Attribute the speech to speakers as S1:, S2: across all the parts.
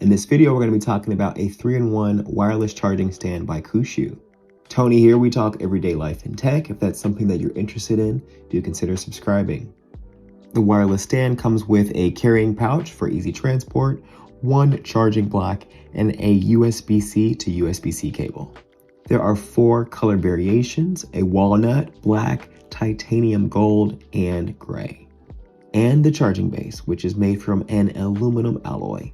S1: In this video, we're going to be talking about a 3-in-1 wireless charging stand by KUXIU. Tony here, we talk everyday life and tech. If that's something that you're interested in, do consider subscribing. The wireless stand comes with a carrying pouch for easy transport, one charging block, and a USB-C to USB-C cable. There are 4 color variations: a walnut, black, titanium gold, and gray. And the charging base, which is made from an aluminum alloy.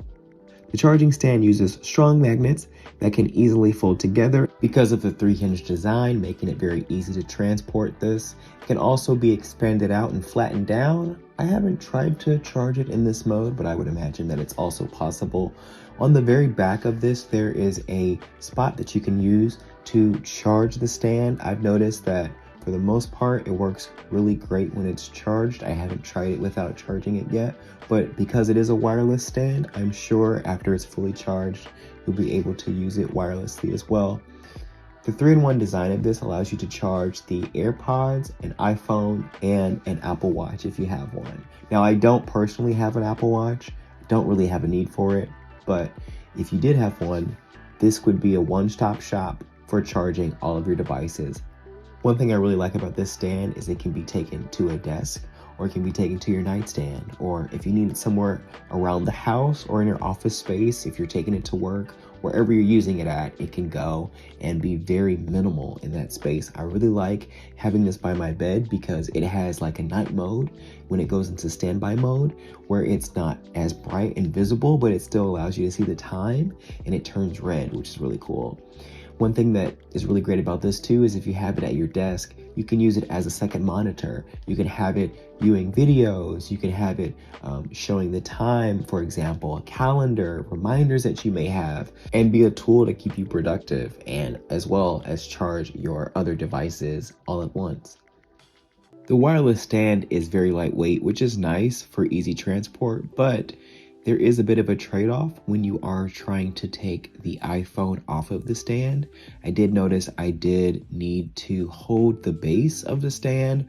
S1: The charging stand uses strong magnets that can easily fold together because of the 3-hinge design, making it very easy to transport this. It can also be expanded out and flattened down. I haven't tried to charge it in this mode, but I would imagine that it's also possible. On the very back of this, there is a spot that you can use to charge the stand. I've noticed that for the most part, it works really great when it's charged. I haven't tried it without charging it yet, but because it is a wireless stand, I'm sure after it's fully charged, you'll be able to use it wirelessly as well. The 3-in-1 design of this allows you to charge the AirPods, an iPhone, and an Apple Watch if you have one. Now, I don't personally have an Apple Watch. I don't really have a need for it, but if you did have one, this would be a one-stop shop for charging all of your devices. One thing I really like about this stand is it can be taken to a desk, or it can be taken to your nightstand, or if you need it somewhere around the house or in your office space, if you're taking it to work, wherever you're using it at, it can go and be very minimal in that space. I really like having this by my bed because it has like a night mode when it goes into standby mode, where it's not as bright and visible, but it still allows you to see the time and it turns red, which is really cool. One thing that is really great about this too is if you have it at your desk, you can use it as a second monitor. You can have it viewing videos, you can have it showing the time, for example, a calendar, reminders that you may have, and be a tool to keep you productive, and as well as charge your other devices all at once. The wireless stand is very lightweight, which is nice for easy transport, but there is a bit of a trade-off when you are trying to take the iPhone off of the stand. I did notice I did need to hold the base of the stand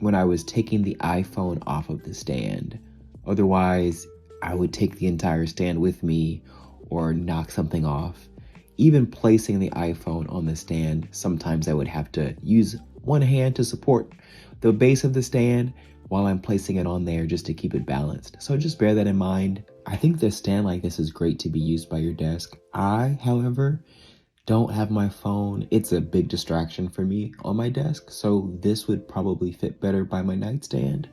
S1: when I was taking the iPhone off of the stand. Otherwise, I would take the entire stand with me or knock something off. Even placing the iPhone on the stand, sometimes I would have to use one hand to support the base of the stand while I'm placing it on there just to keep it balanced. So just bear that in mind. I think this stand like this is great to be used by your desk. I, however, don't have my phone. It's a big distraction for me on my desk. So this would probably fit better by my nightstand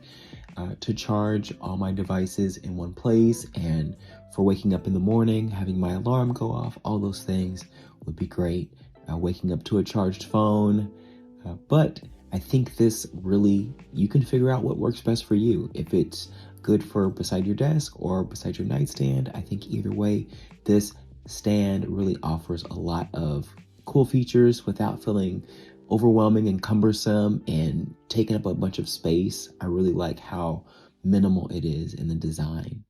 S1: to charge all my devices in one place. And for waking up in the morning, having my alarm go off, all those things would be great. Waking up to a charged phone. But I think this really, you can figure out what works best for you. If it's good for beside your desk or beside your nightstand, I think either way, this stand really offers a lot of cool features without feeling overwhelming and cumbersome and taking up a bunch of space. I really like how minimal it is in the design.